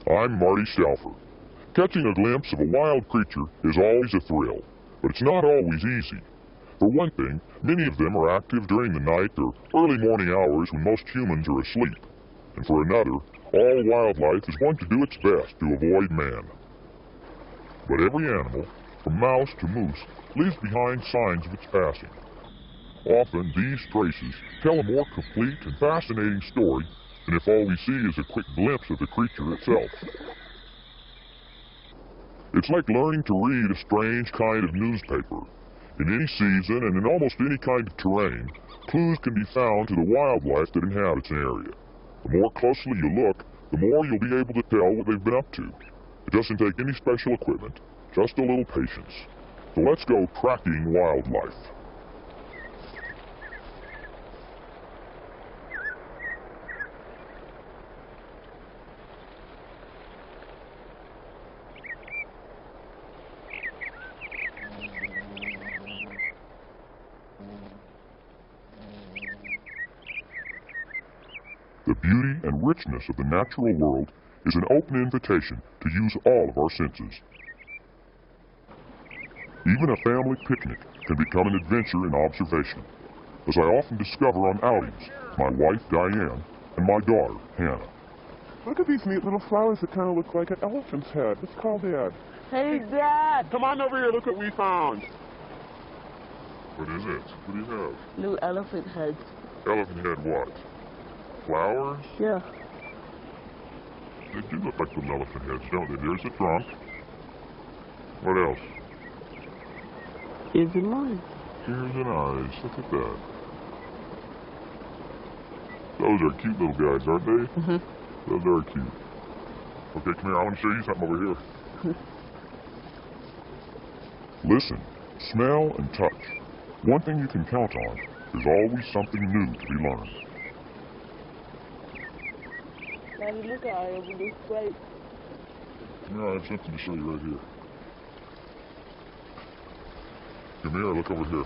I'm Marty Stauffer. Catching a glimpse of a wild creature is always a thrill, but it's not always easy. For one thing, many of them are active during the night or early morning hours when most humans are asleep. And for another, all wildlife is going to do its best to avoid man. But every animal, from mouse to moose, leaves behind signs of its passing. Often, these traces tell a more complete and fascinating story than if all we see is a quick glimpse of the creature itself. It's like learning to read a strange kind of newspaper. In any season and in almost any kind of terrain, clues can be found to the wildlife that inhabits an area. The more closely you look, the more you'll be able to tell what they've been up to. It doesn't take any special equipment, just a little patience. So let's go tracking wildlife. The beauty and richness of the natural world is an open invitation to use all of our senses. Even a family picnic can become an adventure in observation, as I often discover on outings my wife Diane and my daughter Hannah. Look at these neat little flowers that kind of look like an elephant's head. Let's call Dad. Hey, Dad! Come on over here, look what we found. What is it? What do you have? Little elephant heads. Elephant head what? Flowers? Yeah. They do look like little elephant heads, don't they? There's the trunk. What else? Ears and eyes. Ears and eyes. Look at that. Those are cute little guys, aren't they? Mm-hmm. Those are cute. Okay, come here. I want to show you something over here. Listen, smell, and touch. One thing you can count on, there's always something new to be learned. Daddy, look at eye over this way. Come here, I have something to show you right here. Come here, look over here.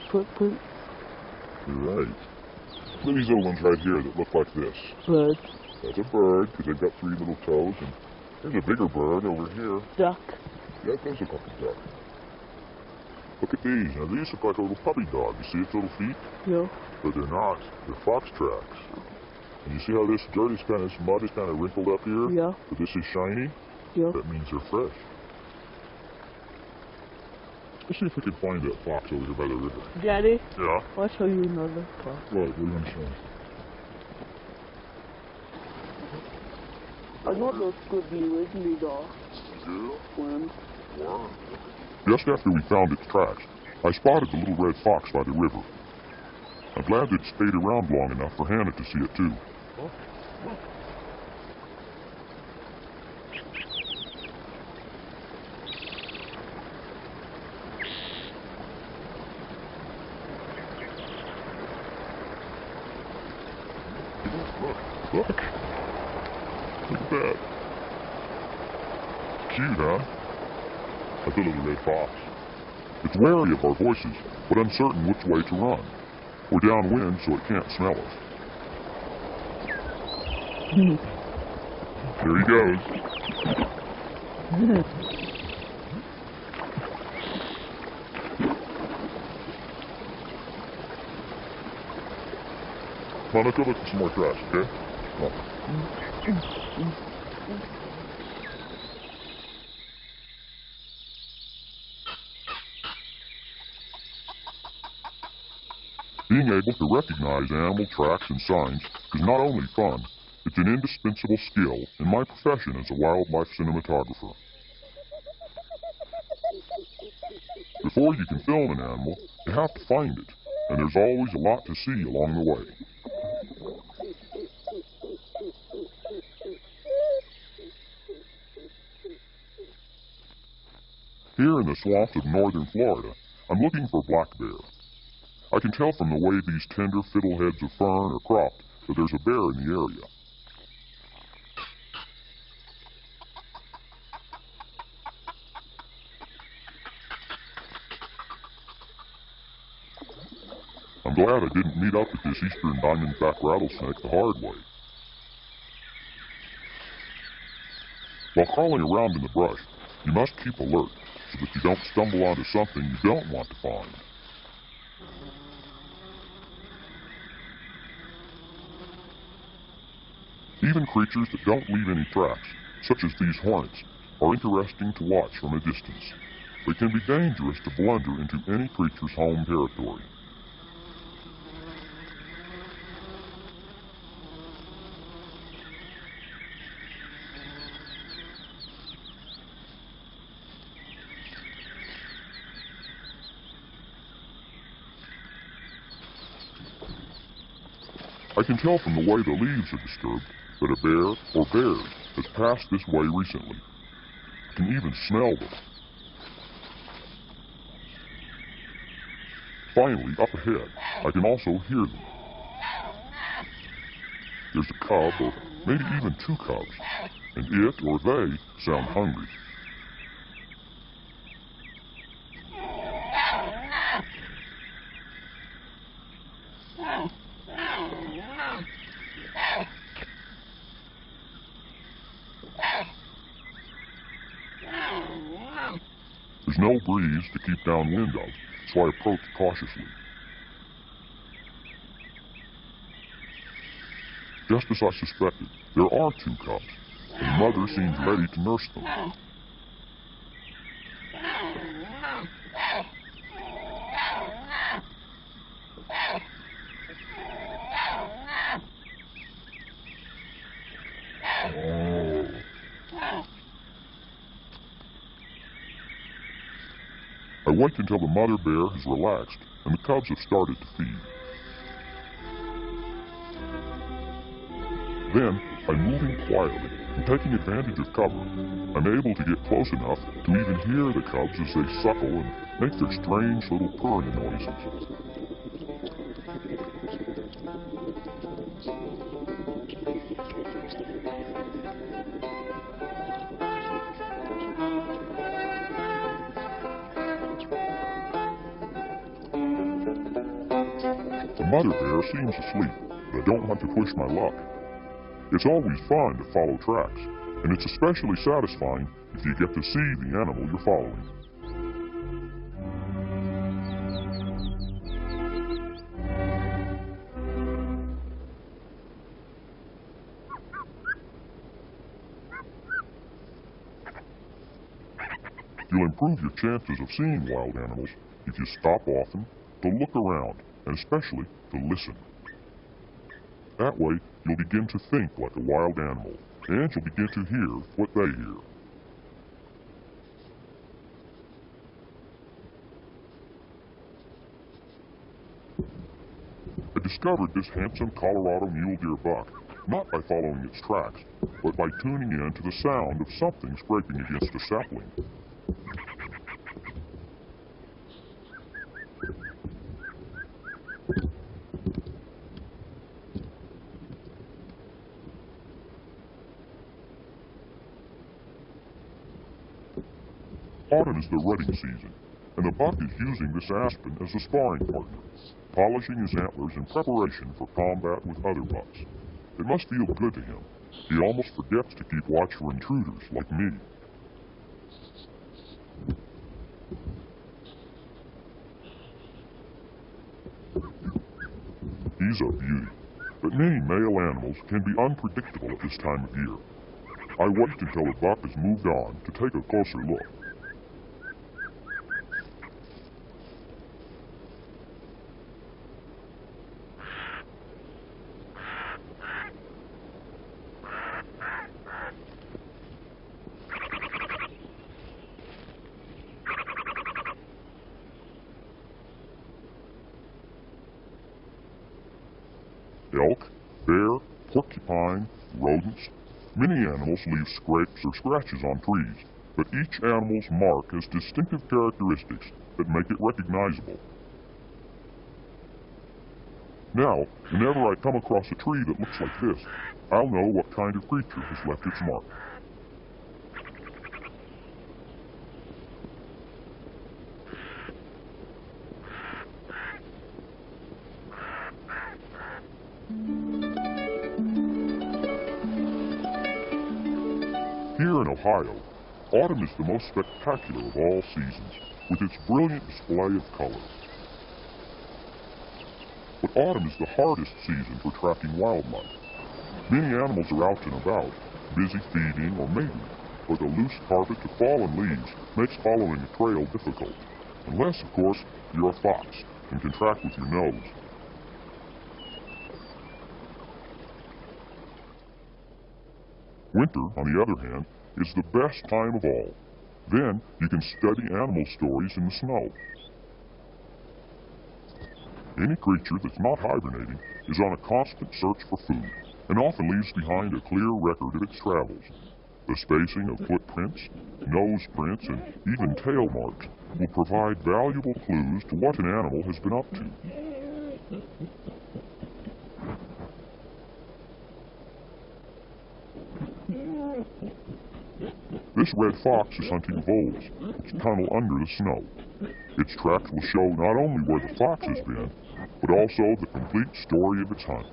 Footprint. You're right. Look at these little ones right here that look like this. Bird. That's a bird, because they've got 3 little toes, and there's a bigger bird over here. Duck. Yeah, those look like a duck. Look at these. Now, these look like a little puppy dog. You see its little feet? Yeah. But they're not. They're fox tracks. And you see how this dirt is kind of, this mud is kind of wrinkled up here? Yeah. But this is shiny? Yeah. That means they're fresh. Let's see if we can find that fox over here by the river. Daddy? Yeah? I'll show you another fox. What? What are you going to show me? I know those good blue originally though. Yeah? Worms. Wow. Just after we found its tracks, I spotted the little red fox by the river. I'm glad that it stayed around long enough for Hannah to see it too. Look. Look at that. Cute, huh? That's a little red fox. It's wary of our voices, but uncertain which way to run. We're downwind, so it can't smell us. There he goes. Come on, let's go look at some more tracks, okay? Come on. Being able to recognize animal tracks and signs is not only fun, it's an indispensable skill in my profession as a wildlife cinematographer. Before you can film an animal, you have to find it, and there's always a lot to see along the way. Here in the swamps of northern Florida, I'm looking for black bear. I can tell from the way these tender fiddleheads of fern are cropped that there's a bear in the area. glad I didn't meet up with this eastern diamondback rattlesnake the hard way. While crawling around in the brush, you must keep alert so that you don't stumble onto something you don't want to find. Even creatures that don't leave any tracks, such as these hornets, are interesting to watch from a distance. They can be dangerous to blunder into any creature's home territory. I can tell from the way the leaves are disturbed that a bear or bears has passed this way recently. I can even smell them. Finally, up ahead, I can also hear them. There's a cub, or maybe even two cubs, and it or they sound hungry. There's no breeze to keep downwind of, so I approach cautiously. Just as I suspected, there are two cubs, and the mother seems ready to nurse them. I wait until the mother bear has relaxed and the cubs have started to feed. Then, by moving quietly and taking advantage of cover, I'm able to get close enough to even hear the cubs as they suckle and make their strange little purring noises. The mother bear seems asleep, but I don't want to push my luck. It's always fun to follow tracks, and it's especially satisfying if you get to see the animal you're following. You'll improve your chances of seeing wild animals if you stop often to look around, and especially to listen. That way, you'll begin to think like a wild animal, and you'll begin to hear what they hear. I discovered this handsome Colorado mule deer buck, not by following its tracks, but by tuning in to the sound of something scraping against a sapling. Autumn is the rutting season, and the buck is using this aspen as a sparring partner, polishing his antlers in preparation for combat with other bucks. It must feel good to him. He almost forgets to keep watch for intruders like me. He's a beauty, but many male animals can be unpredictable at this time of year. I wait until the buck has moved on to take a closer look. Elk, bear, porcupine, rodents. Many animals leave scrapes or scratches on trees, but each animal's mark has distinctive characteristics that make it recognizable. Now, whenever I come across a tree that looks like this, I'll know what kind of creature has left its mark. Here in Ohio, autumn is the most spectacular of all seasons, with its brilliant display of color. But autumn is the hardest season for tracking wildlife. Many animals are out and about, busy feeding or mating, but the loose carpet of fallen leaves makes following a trail difficult, unless, of course, you're a fox and can track with your nose. Winter, on the other hand, is the best time of all. Then you can study animal stories in the snow. Any creature that's not hibernating is on a constant search for food, and often leaves behind a clear record of its travels. The spacing of footprints, nose prints, and even tail marks will provide valuable clues to what an animal has been up to. This red fox is hunting voles, which tunnel under the snow. Its tracks will show not only where the fox has been, but also the complete story of its hunt.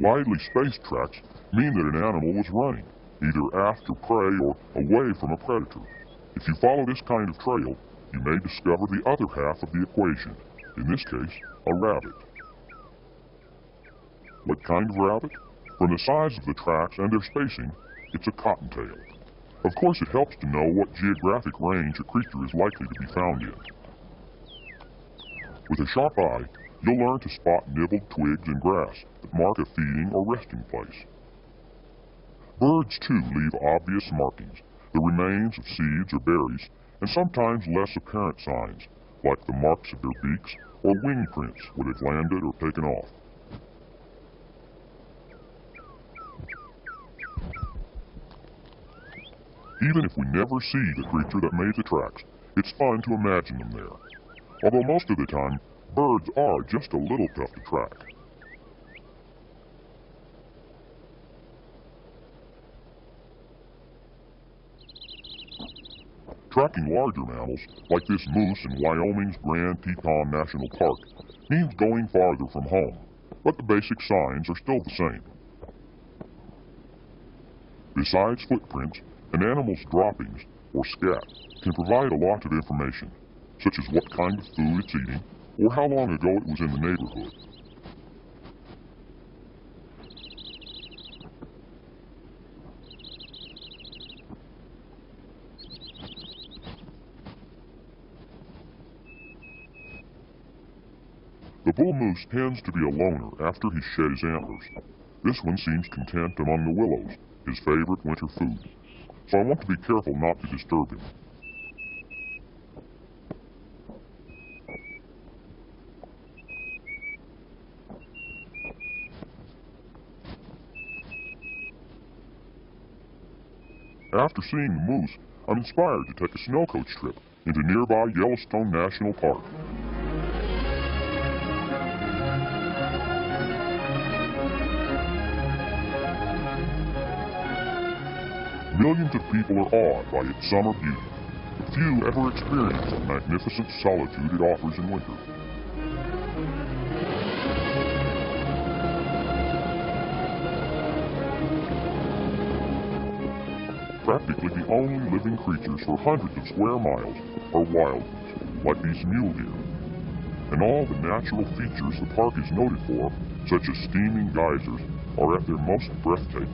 Widely spaced tracks mean that an animal was running, either after prey or away from a predator. If you follow this kind of trail, you may discover the other half of the equation, in this case, a rabbit. What kind of rabbit? From the size of the tracks and their spacing, it's a cottontail. Of course, it helps to know what geographic range a creature is likely to be found in. With a sharp eye, you'll learn to spot nibbled twigs and grass that mark a feeding or resting place. Birds, too, leave obvious markings, the remains of seeds or berries, and sometimes less apparent signs, like the marks of their beaks or wing prints where they've landed or taken off. Even if we never see the creature that made the tracks, it's fun to imagine them there. Although most of the time, birds are just a little tough to track. Tracking larger mammals, like this moose in Wyoming's Grand Teton National Park, means going farther from home, but the basic signs are still the same. Besides footprints, an animal's droppings, or scat, can provide a lot of information, such as what kind of food it's eating, or how long ago it was in the neighborhood. The bull moose tends to be a loner after he's shed his antlers. This one seems content among the willows, his favorite winter food, so I want to be careful not to disturb him. After seeing the moose, I'm inspired to take a snow coach trip into nearby Yellowstone National Park. Millions of people are awed by its summer beauty, but few ever experience the magnificent solitude it offers in winter. Practically the only living creatures for hundreds of square miles are wild ones, like these mule deer. And all the natural features the park is noted for, such as steaming geysers, are at their most breathtaking.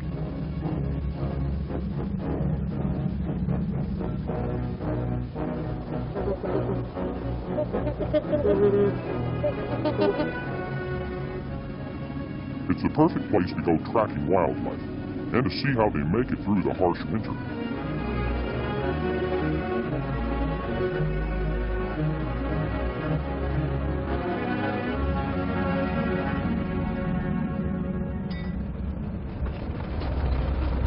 It's the perfect place to go tracking wildlife, and to see how they make it through the harsh winter.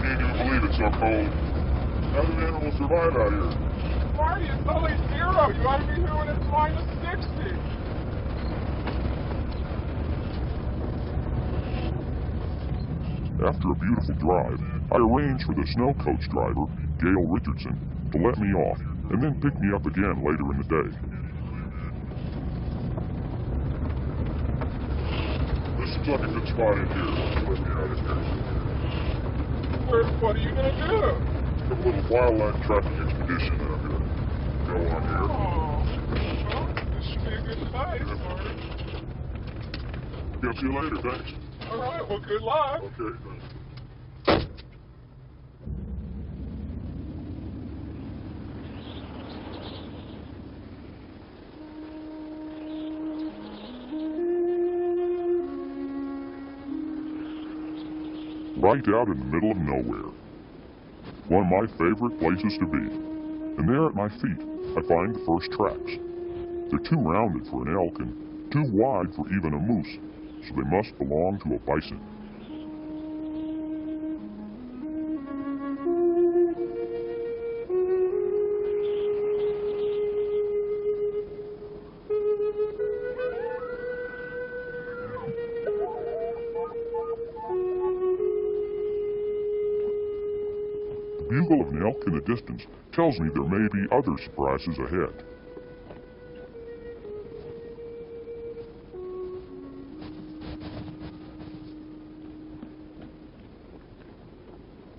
Can you believe it's so cold? How do animals survive out here? Marty, it's only 0. You ought to be here when it's -60. After a beautiful drive, I arranged for the snow coach driver, Gail Richardson, to let me off, and then pick me up again later in the day. This looks like a good spot in here. Let me out of here. What are you gonna do? Have a little wildlife tracking expedition that I'm gonna go on here. Oh, well, this should be a good night, Sarge. Yeah, see you later, thanks. All right, well, good luck. Okay, thanks. Right out in the middle of nowhere. One of my favorite places to be. And there at my feet, I find the first tracks. They're too rounded for an elk and too wide for even a moose, so they must belong to a bison. The bugle of an elk in the distance tells me there may be other surprises ahead.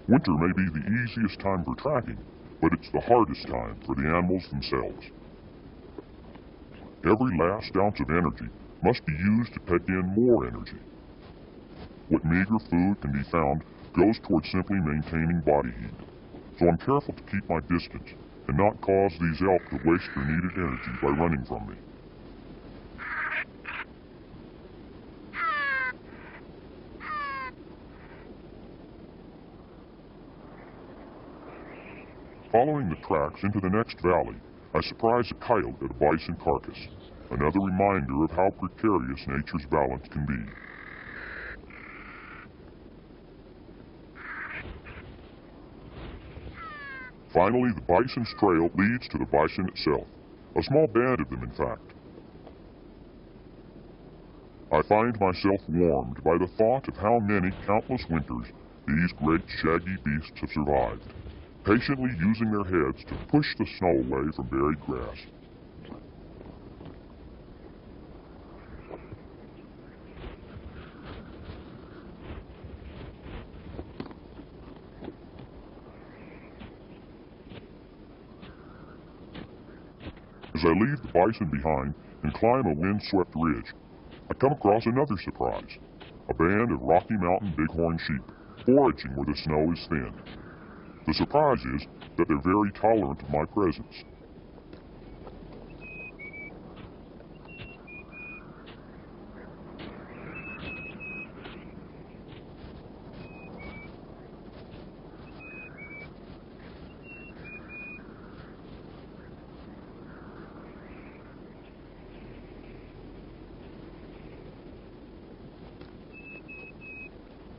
Winter may be the easiest time for tracking, but it's the hardest time for the animals themselves. Every last ounce of energy must be used to take in more energy. What meager food can be found goes towards simply maintaining body heat. So I'm careful to keep my distance and not cause these elk to waste their needed energy by running from me. Following the tracks into the next valley, I surprise a coyote at a bison carcass, another reminder of how precarious nature's balance can be. Finally, the bison's trail leads to the bison itself, a small band of them in fact. I find myself warmed by the thought of how many countless winters these great shaggy beasts have survived, patiently using their heads to push the snow away from buried grass. As I leave the bison behind and climb a wind-swept ridge, I come across another surprise, a band of Rocky Mountain bighorn sheep, foraging where the snow is thin. The surprise is that they're very tolerant of my presence.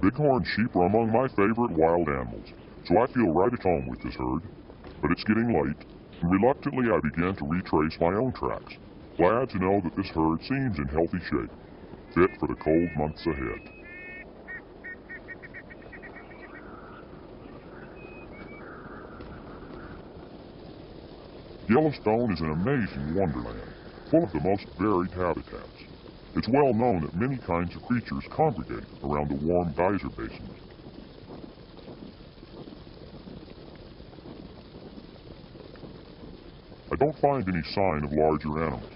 Bighorn sheep are among my favorite wild animals, so I feel right at home with this herd. But it's getting late, and reluctantly I begin to retrace my own tracks, glad to know that this herd seems in healthy shape, fit for the cold months ahead. Yellowstone is an amazing wonderland, full of the most varied habitats. It's well known that many kinds of creatures congregate around the warm geyser basins. I don't find any sign of larger animals,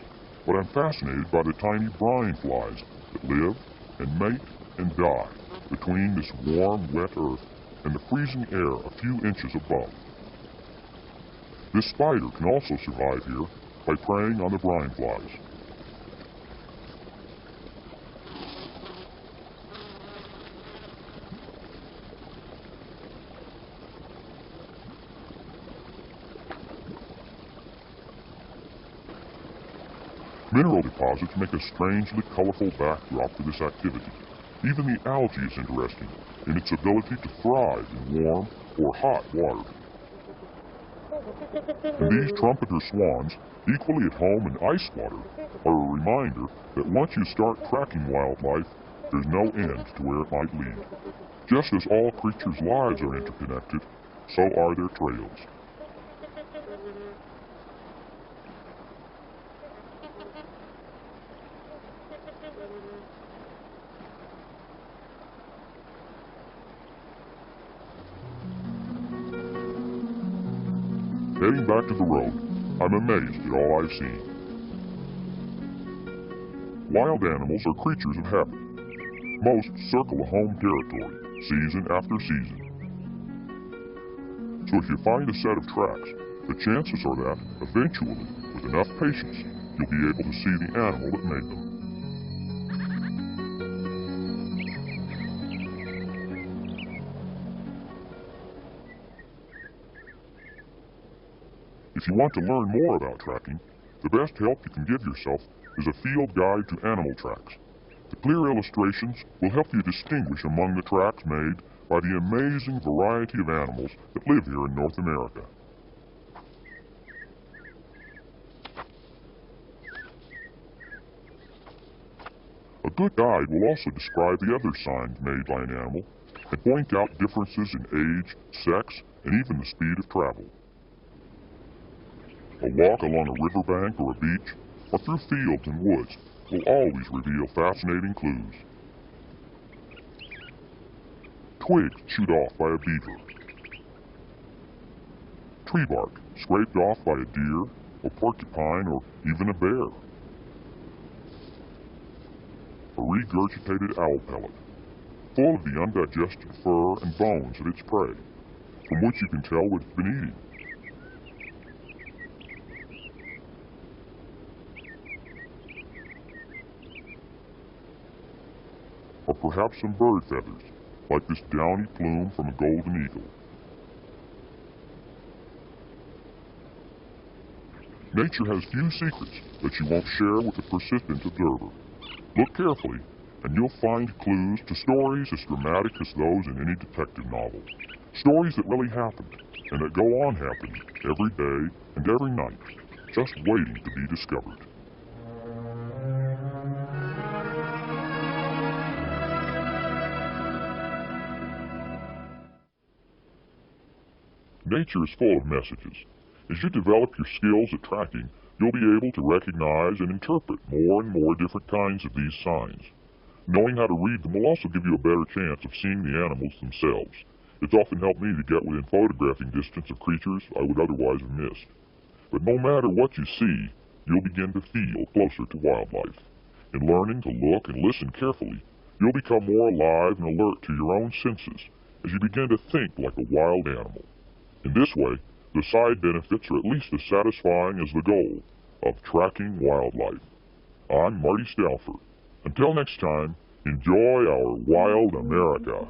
but I'm fascinated by the tiny brine flies that live and mate and die between this warm, wet earth and the freezing air a few inches above. This spider can also survive here by preying on the brine flies. Mineral deposits make a strangely colorful backdrop to this activity. Even the algae is interesting in its ability to thrive in warm or hot water. And these trumpeter swans, equally at home in ice water, are a reminder that once you start tracking wildlife, there's no end to where it might lead. Just as all creatures' lives are interconnected, so are their trails. Heading back to the road, I'm amazed at all I've seen. Wild animals are creatures of habit. Most circle a home territory, season after season. So if you find a set of tracks, the chances are that, eventually, with enough patience, you'll be able to see the animal that made them. If you want to learn more about tracking, the best help you can give yourself is a field guide to animal tracks. The clear illustrations will help you distinguish among the tracks made by the amazing variety of animals that live here in North America. A good guide will also describe the other signs made by an animal and point out differences in age, sex, and even the speed of travel. A walk along a riverbank or a beach, or through fields and woods, will always reveal fascinating clues. Twigs chewed off by a beaver. Tree bark scraped off by a deer, a porcupine, or even a bear. A regurgitated owl pellet, full of the undigested fur and bones of its prey, from which you can tell what it's been eating. Or perhaps some bird feathers, like this downy plume from a golden eagle. Nature has few secrets that you won't share with a persistent observer. Look carefully, and you'll find clues to stories as dramatic as those in any detective novel. Stories that really happened, and that go on happening every day and every night, just waiting to be discovered. Nature is full of messages. As you develop your skills at tracking, you'll be able to recognize and interpret more and more different kinds of these signs. Knowing how to read them will also give you a better chance of seeing the animals themselves. It's often helped me to get within photographing distance of creatures I would otherwise have missed. But no matter what you see, you'll begin to feel closer to wildlife. In learning to look and listen carefully, you'll become more alive and alert to your own senses as you begin to think like a wild animal. In this way, the side benefits are at least as satisfying as the goal of tracking wildlife. I'm Marty Stauffer. Until next time, enjoy our wild America.